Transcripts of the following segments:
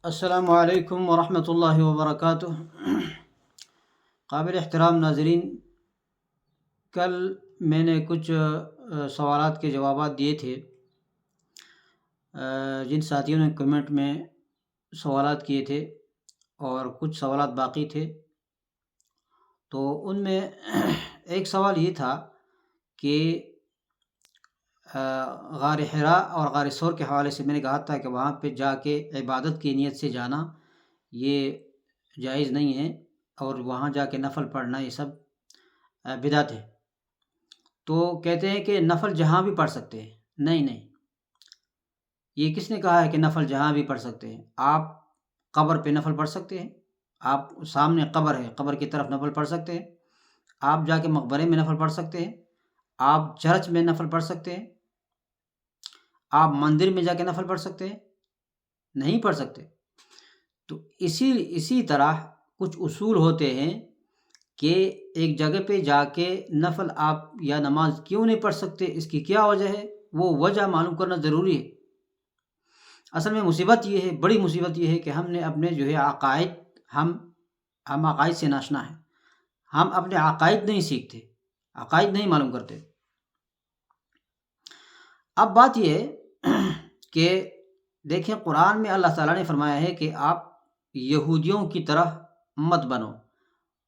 السلام علیکم ورحمۃ اللہ وبرکاتہ۔ قابل احترام ناظرین، کل میں نے کچھ سوالات کے جوابات دیے تھے۔ جن ساتھیوں نے کمنٹ میں سوالات کیے تھے اور کچھ سوالات باقی تھے، تو ان میں ایک سوال یہ تھا کہ غار حراء اور غار ثور کے حوالے سے میں نے کہا تھا کہ وہاں پہ جا کے عبادت کی نیت سے جانا یہ جائز نہیں ہے، اور وہاں جا کے نفل پڑھنا یہ سب بدعت ہے۔ تو کہتے ہیں کہ نفل جہاں بھی پڑھ سکتے ہیں۔ نہیں، یہ کس نے کہا ہے کہ نفل جہاں بھی پڑھ سکتے ہیں؟ آپ قبر پہ نفل پڑھ سکتے ہیں، آپ سامنے قبر ہے، قبر کی طرف نفل پڑھ سکتے ہیں، آپ جا کے مقبرے میں نفل پڑھ سکتے ہیں، آپ چرچ میں نفل پڑھ سکتے ہیں، آپ مندر میں جا کے نفل پڑھ سکتے ہیں؟ نہیں پڑھ سکتے۔ تو اسی طرح کچھ اصول ہوتے ہیں کہ ایک جگہ پہ جا کے نفل آپ یا نماز کیوں نہیں پڑھ سکتے، اس کی کیا وجہ ہے، وہ وجہ معلوم کرنا ضروری ہے۔ اصل میں مصیبت یہ ہے، بڑی مصیبت یہ ہے کہ ہم نے اپنے جو ہے عقائد، ہم عقائد سے ناشنا ہیں، ہم اپنے عقائد نہیں سیکھتے، عقائد نہیں معلوم کرتے۔ اب بات یہ ہے کہ دیکھیں، قرآن میں اللہ تعالیٰ نے فرمایا ہے کہ آپ یہودیوں کی طرح مت بنو،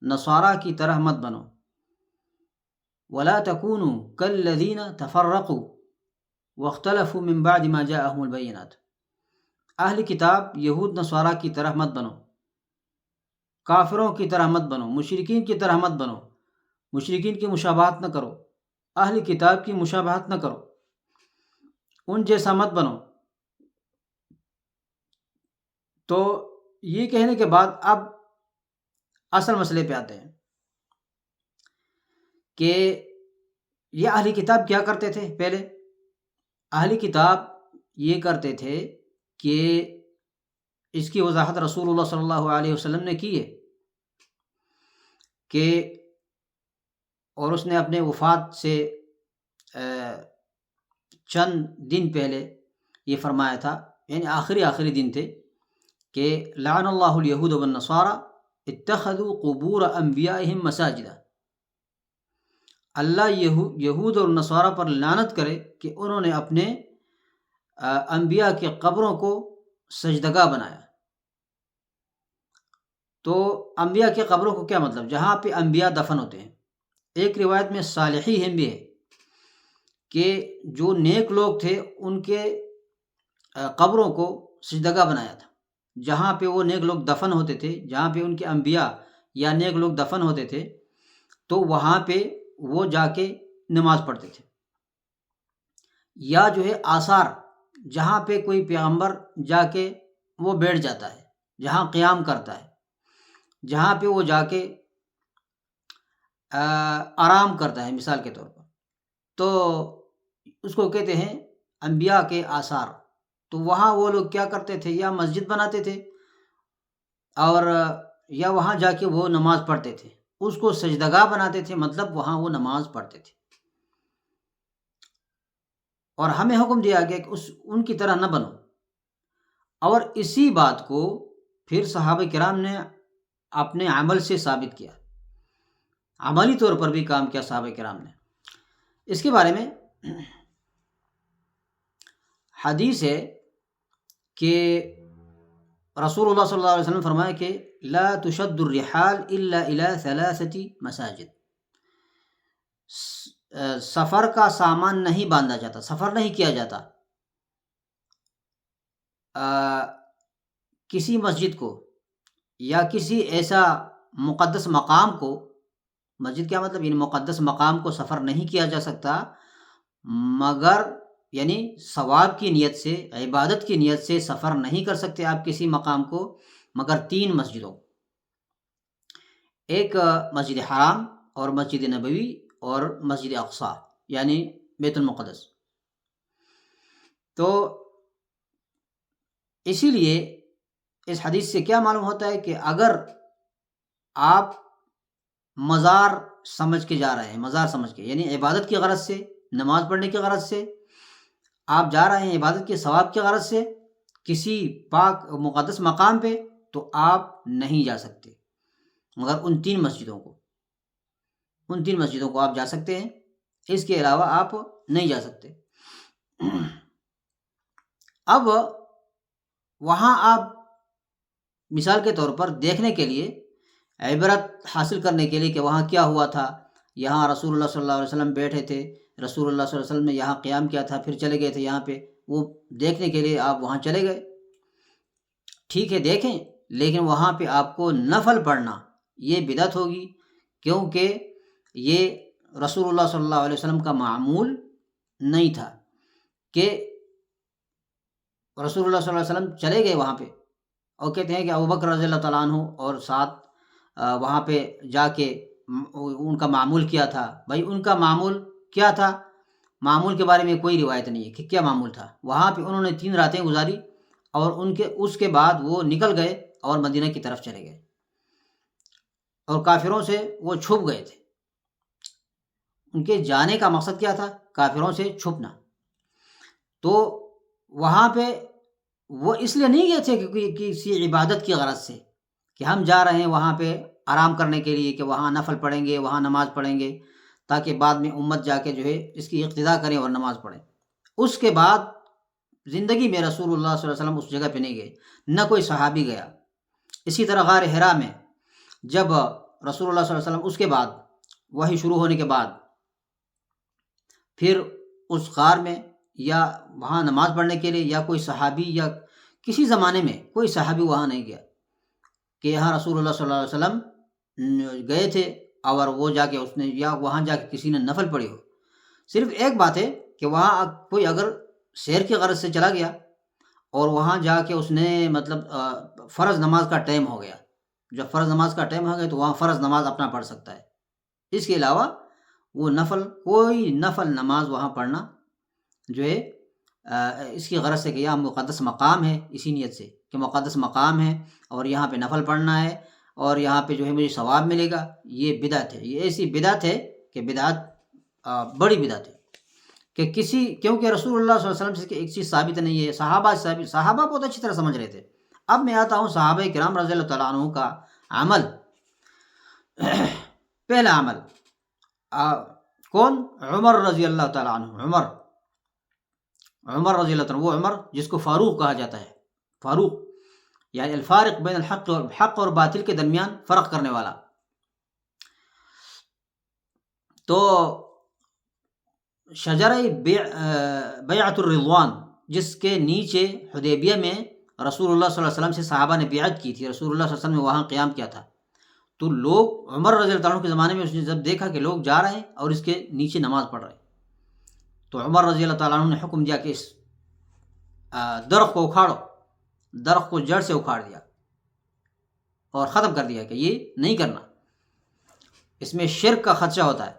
نصارہ کی طرح مت بنو، وَلَا تَكُونُوا كَالَّذِينَ تَفَرَّقُوا وَاخْتَلَفُوا مِن بَعْدِ مَا جَاءَهُمُ الْبَيِّنَاتُ۔ اہل کتاب یہود نصارہ کی طرح مت بنو، کافروں کی طرح مت بنو، مشرکین کی طرح مت بنو، مشرکین کی مشابہت نہ کرو، اہل کتاب کی مشابہت نہ کرو، ان جیسا مت بنو۔ تو یہ کہنے کے بعد اب اصل مسئلے پہ آتے ہیں کہ یہ اہل کتاب کیا کرتے تھے۔ پہلے اہل کتاب یہ کرتے تھے کہ اس کی وضاحت رسول اللہ صلی اللہ علیہ وسلم نے کی ہے کہ، اور اس نے اپنے وفات سے چند دن پہلے یہ فرمایا تھا، یعنی آخری دن تھے کہ لعن اللہ الیہود والنصارى اتخذوا قبور انبیائہم مساجدا۔ اللہ یہود اور نصارہ پر لعنت کرے کہ انہوں نے اپنے انبیاء کے قبروں کو سجدگاہ بنایا۔ تو انبیاء کے قبروں کو کیا مطلب؟ جہاں پہ انبیاء دفن ہوتے ہیں۔ ایک روایت میں صالحین بھی ہے کہ جو نیک لوگ تھے ان کے قبروں کو سجدگاہ بنایا تھا۔ جہاں پہ وہ نیک لوگ دفن ہوتے تھے، جہاں پہ ان کے انبیاء یا نیک لوگ دفن ہوتے تھے، تو وہاں پہ وہ جا کے نماز پڑھتے تھے۔ یا جو ہے آثار، جہاں پہ کوئی پیغمبر جا کے وہ بیٹھ جاتا ہے، جہاں قیام کرتا ہے، جہاں پہ وہ جا کے آرام کرتا ہے، مثال کے طور پر، تو اس کو کہتے ہیں انبیاء کے آثار۔ تو وہاں وہ لوگ کیا کرتے تھے؟ یا مسجد بناتے تھے اور یا وہاں جا کے وہ نماز پڑھتے تھے، اس کو سجدگاہ بناتے تھے، مطلب وہاں وہ نماز پڑھتے تھے۔ اور ہمیں حکم دیا گیا کہ ان کی طرح نہ بنو۔ اور اسی بات کو پھر صحابہ کرام نے اپنے عمل سے ثابت کیا، عملی طور پر بھی کام کیا صحابہ کرام نے۔ اس کے بارے میں حدیث ہے کہ رسول اللہ صلی اللہ علیہ وسلم فرمایا کہ لا تشد الرحال الا الى 3 مساجد۔ سفر کا سامان نہیں باندھا جاتا، سفر نہیں کیا جاتا کسی مسجد کو یا کسی ایسا مقدس مقام کو۔ مسجد کیا مطلب؟ یعنی مقدس مقام کو سفر نہیں کیا جا سکتا مگر، یعنی ثواب کی نیت سے، عبادت کی نیت سے سفر نہیں کر سکتے آپ کسی مقام کو مگر 3 مسجدوں، ایک مسجد حرام اور مسجد نبوی اور مسجد اقصی یعنی بیت المقدس۔ تو اسی لیے اس حدیث سے کیا معلوم ہوتا ہے کہ اگر آپ مزار سمجھ کے جا رہے ہیں، مزار سمجھ کے یعنی عبادت کی غرض سے، نماز پڑھنے کی غرض سے آپ جا رہے ہیں، عبادت کے ثواب کی غرض سے، کسی پاک مقدس مقام پہ تو آپ نہیں جا سکتے، مگر ان تین مسجدوں کو آپ جا سکتے ہیں، اس کے علاوہ آپ نہیں جا سکتے۔ اب وہاں آپ مثال کے طور پر دیکھنے کے لیے، عبرت حاصل کرنے کے لیے کہ وہاں کیا ہوا تھا، یہاں رسول اللہ صلی اللہ علیہ وسلم بیٹھے تھے، رسول اللہ صلی اللہ علیہ وسلم نے یہاں قیام کیا تھا، پھر چلے گئے تھے یہاں پہ، وہ دیکھنے کے لیے آپ وہاں چلے گئے، ٹھیک ہے دیکھیں، لیکن وہاں پہ آپ کو نفل پڑھنا یہ بدعت ہوگی، کیونکہ یہ رسول اللہ صلی اللہ علیہ وسلم کا معمول نہیں تھا کہ رسول اللہ صلی اللہ علیہ وسلم چلے گئے وہاں پہ اور کہتے ہیں کہ ابوبکر رضی اللہ تعالیٰ عنہ اور ساتھ وہاں پہ جا کے ان کا معمول کیا تھا۔ بھائی ان کا معمول کیا تھا؟ معمول کے بارے میں کوئی روایت نہیں ہے کہ کیا معمول تھا۔ وہاں پہ انہوں نے 3 راتیں گزاری اور اس کے بعد وہ نکل گئے اور مدینہ کی طرف چلے گئے اور کافروں سے وہ چھپ گئے تھے۔ ان کے جانے کا مقصد کیا تھا؟ کافروں سے چھپنا۔ تو وہاں پہ وہ اس لیے نہیں گئے تھے کہ کسی عبادت کی غرض سے کہ ہم جا رہے ہیں وہاں پہ آرام کرنے کے لیے، کہ وہاں نفل پڑھیں گے، وہاں نماز پڑھیں گے، تاکہ بعد میں امت جا کے جو ہے اس کی اقتداء کریں اور نماز پڑھیں۔ اس کے بعد زندگی میں رسول اللہ صلی اللہ علیہ وسلم اس جگہ پہ نہیں گئے، نہ کوئی صحابی گیا۔ اسی طرح غار حرا میں جب رسول اللہ صلی اللہ علیہ وسلم اس کے بعد وحی شروع ہونے کے بعد پھر اس غار میں یا وہاں نماز پڑھنے کے لیے، یا کوئی صحابی یا کسی زمانے میں کوئی صحابی وہاں نہیں گیا کہ یہاں رسول اللہ صلی اللہ علیہ وسلم گئے تھے اور وہ جا کے اس نے یا وہاں جا کے کسی نے نفل پڑھی ہو۔ صرف ایک بات ہے کہ وہاں کوئی اگر سیر کی غرض سے چلا گیا اور وہاں جا کے اس نے مطلب فرض نماز کا ٹائم ہو گیا، جب فرض نماز کا ٹائم ہو گیا تو وہاں فرض نماز اپنا پڑھ سکتا ہے۔ اس کے علاوہ وہ کوئی نفل نماز وہاں پڑھنا جو ہے اس کی غرض سے کہ یہاں مقدس مقام ہے، اسی نیت سے کہ مقدس مقام ہے اور یہاں پہ نفل پڑھنا ہے اور یہاں پہ جو ہے مجھے ثواب ملے گا، یہ بدعت ہے۔ یہ ایسی بدعت ہے کہ بدعت بڑی بدعت ہے کہ کیونکہ رسول اللہ صلی اللہ علیہ وسلم سے ایک چیز ثابت نہیں ہے۔ صحابہ بہت اچھی طرح سمجھ رہے تھے۔ اب میں آتا ہوں صحابہ کرام رضی اللہ تعالیٰ عنہ کا عمل۔ پہلا عمل کون؟ عمر رضی اللہ تعالیٰ عنہ۔ عمر رضی اللہ تعالیٰ عنہ، وہ عمر جس کو فاروق کہا جاتا ہے، فاروق یعنی الفارق بین حق اور باطل کے درمیان فرق کرنے والا۔ تو شجرہ بیعت الرضوان جس کے نیچے حدیبیہ میں رسول اللہ صلی اللہ علیہ وسلم سے صحابہ نے بیعت کی تھی، رسول اللہ صلی اللہ علیہ وسلم نے وہاں قیام کیا تھا، تو لوگ عمر رضی اللہ عنہ کے زمانے میں اس نے جب دیکھا کہ لوگ جا رہے ہیں اور اس کے نیچے نماز پڑھ رہے ہیں، تو عمر رضی اللہ تعالیٰ عنہ نے حکم دیا کہ اس درخت کو اکھاڑو، درخت کو جڑ سے اکھاڑ دیا اور ختم کر دیا کہ یہ نہیں کرنا، اس میں شرک کا خدشہ ہوتا ہے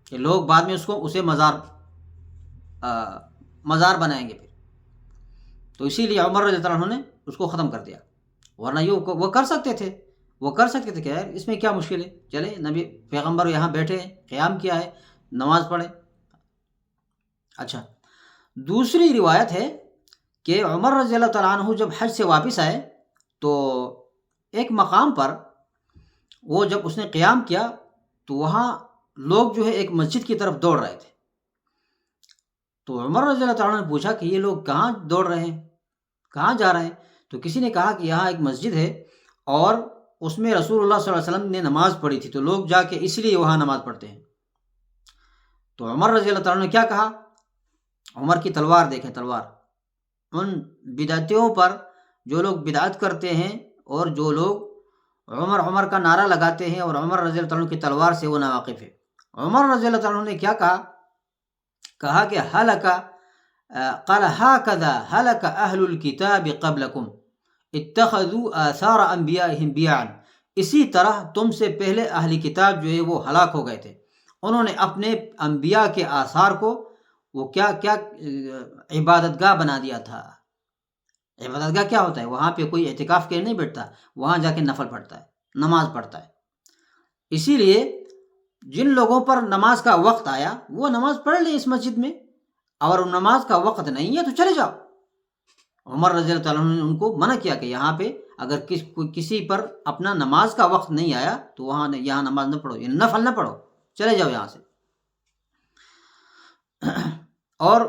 کہ لوگ بعد میں اسے مزار بنائیں گے پھر، تو اسی لیے عمر رضی اللہ عنہ نے اس کو ختم کر دیا۔ ورنہ یہ وہ کر سکتے تھے کہ یار اس میں کیا مشکل ہے، چلے نبی پیغمبر یہاں بیٹھے ہیں، قیام کیا ہے، نماز پڑھیں۔ اچھا، دوسری روایت ہے کہ عمر رضی اللہ تعالیٰ عنہ جب حج سے واپس آئے تو ایک مقام پر وہ جب اس نے قیام کیا تو وہاں لوگ جو ہے ایک مسجد کی طرف دوڑ رہے تھے، تو عمر رضی اللہ تعالیٰ عنہ نے پوچھا کہ یہ لوگ کہاں دوڑ رہے ہیں، کہاں جا رہے ہیں؟ تو کسی نے کہا کہ یہاں ایک مسجد ہے اور اس میں رسول اللہ صلی اللہ علیہ وسلم نے نماز پڑھی تھی، تو لوگ جا کے اس لیے وہاں نماز پڑھتے ہیں۔ تو عمر رضی اللہ تعالیٰ عنہ نے کیا کہا؟ عمر کی تلوار دیکھیں، تلوار ان بدعتوں پر جو لوگ بدعت کرتے ہیں اور جو لوگ عمر کا نعرہ لگاتے ہیں اور عمر رضی اللہ عنہ کی تلوار سے وہ ناواقف ہے۔ عمر رضی اللہ عنہ نے کیا کہا کہ قال هكذا هلك اهل الكتاب قبلكم اتخذوا آثار انبیائهم بیعا، اسی طرح تم سے پہلے اہل کتاب جو ہے وہ ہلاک ہو گئے تھے، انہوں نے اپنے انبیاء کے آثار کو وہ کیا عبادت گاہ بنا دیا تھا۔ عبادت گاہ کیا ہوتا ہے؟ وہاں پہ کوئی اعتکاف کے نہیں بیٹھتا، وہاں جا کے نفل پڑھتا ہے، نماز پڑھتا ہے۔ اسی لیے جن لوگوں پر نماز کا وقت آیا وہ نماز پڑھ لیں اس مسجد میں، اور نماز کا وقت نہیں ہے تو چلے جاؤ، عمر رضی اللہ تعالیٰ عنہ نے ان کو منع کیا کہ یہاں پہ اگر کسی پر اپنا نماز کا وقت نہیں آیا تو یہاں نماز نہ پڑھو، یعنی نفل نہ پڑھو، چلے جاؤ یہاں سے۔ اور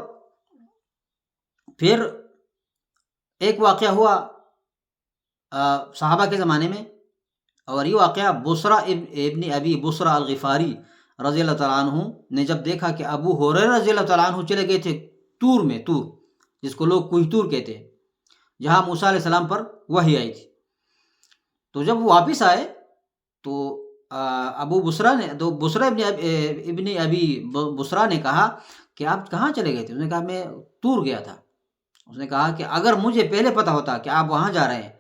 پھر ایک واقعہ ہوا صحابہ کے زمانے میں، اور یہ واقعہ بصرہ ابن ابی بصرہ الغفاری رضی اللہ تعالیٰ عنہ نے جب دیکھا کہ ابو ہریرہ رضی اللہ تعالیٰ عنہ چلے گئے تھے طور میں، طور جس کو لوگ کوہ طور کہتے ہیں، جہاں موسیٰ علیہ السلام پر وحی آئی تھی، تو جب وہ واپس آئے تو ابو بصرہ نے تو بصرہ ابن ابی بصرہ نے کہا کہ آپ کہاں چلے گئے تھے؟ اس نے کہا میں طور گیا تھا۔ اس نے کہا کہ اگر مجھے پہلے پتہ ہوتا کہ آپ وہاں جا رہے ہیں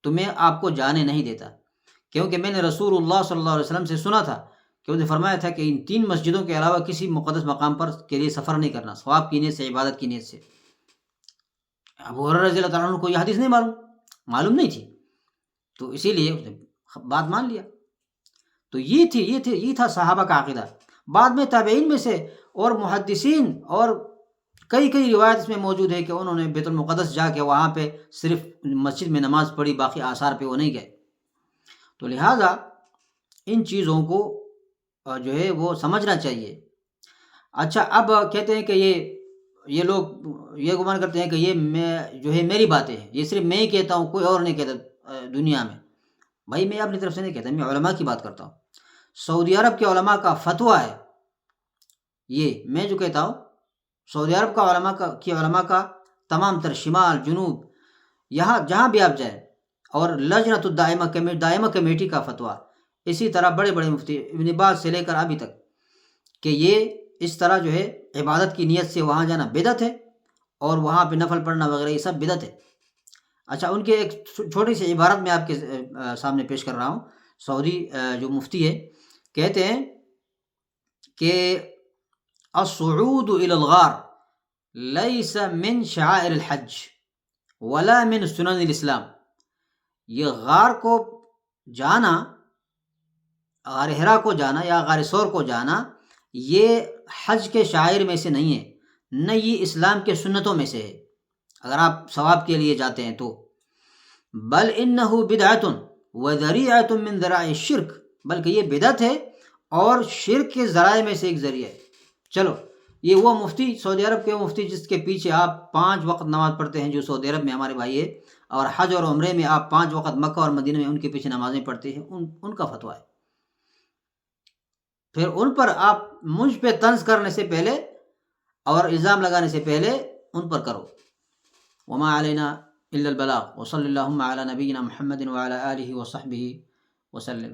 تو میں آپ کو جانے نہیں دیتا، کیونکہ میں نے رسول اللہ صلی اللہ علیہ وسلم سے سنا تھا کہ انہوں نے فرمایا تھا کہ ان 3 مسجدوں کے علاوہ کسی مقدس مقام پر کے لیے سفر نہیں کرنا، ثواب کی نیت سے، عبادت کی نیت سے۔ ابو ہریرہ رضی اللہ تعالیٰ عنہ کو یہ حدیث نہیں معلوم نہیں تھی، تو اسی لیے اس نے بات مان لیا۔ تو یہ تھا صحابہ کا عقیدہ۔ بعد میں تابعین میں سے اور محدثین اور کئی روایت اس میں موجود ہے کہ انہوں نے بیت المقدس جا کے وہاں پہ صرف مسجد میں نماز پڑھی، باقی آثار پہ وہ نہیں گئے۔ تو لہٰذا ان چیزوں کو جو ہے وہ سمجھنا چاہیے۔ اچھا، اب کہتے ہیں کہ یہ لوگ یہ گمان کرتے ہیں کہ یہ جو ہے میری باتیں ہیں، یہ صرف میں ہی کہتا ہوں، کوئی اور نہیں کہتا دنیا میں۔ بھائی میں اپنی طرف سے نہیں کہتا، میں علماء کی بات کرتا ہوں۔ سعودی عرب کے علماء کا فتویٰ ہے یہ، میں جو کہتا ہوں سعودی عرب کا علماء کا تمام تر شمال جنوب یہاں جہاں بھی آپ جائیں، اور لجنۃ دائمہ کمیٹی کا فتویٰ، اسی طرح بڑے مفتی ابن باز سے لے کر ابھی تک، کہ یہ اس طرح جو ہے عبادت کی نیت سے وہاں جانا بدعت ہے، اور وہاں پہ نفل پڑھنا وغیرہ یہ سب بدعت ہے۔ اچھا، ان کے ایک چھوٹی سی عبارت میں آپ کے سامنے پیش کر رہا ہوں۔ سعودی جو مفتی ہے کہتے ہیں کہ الصعود الى الغار لیس من شعائر الحج ولا من سنن الاسلام، یہ غار کو جانا، غار حرا کو جانا یا غار ثور کو جانا، یہ حج کے شعائر میں سے نہیں ہے، نہ یہ اسلام کے سنتوں میں سے ہے اگر آپ ثواب کے لیے جاتے ہیں تو۔ بل انہ بدعۃ وذریعۃ من ذرائع الشرک، بلکہ یہ بدعت ہے اور شرک کے ذرائع میں سے ایک ذریعہ ہے۔ چلو، یہ وہ مفتی، سعودی عرب کے وہ مفتی جس کے پیچھے آپ 5 وقت نماز پڑھتے ہیں، جو سعودی عرب میں ہمارے بھائی ہے، اور حج اور عمرے میں آپ 5 وقت مکہ اور مدینہ میں ان کے پیچھے نمازیں پڑھتے ہیں، ان کا فتویٰ ہے۔ پھر ان پر آپ مجھ پہ طنز کرنے سے پہلے اور الزام لگانے سے پہلے ان پر کرو۔ وما علینا الا البلاغ، وصلی اللہم علی نبینا محمد وعلی آلہ وصحبہ وسلم۔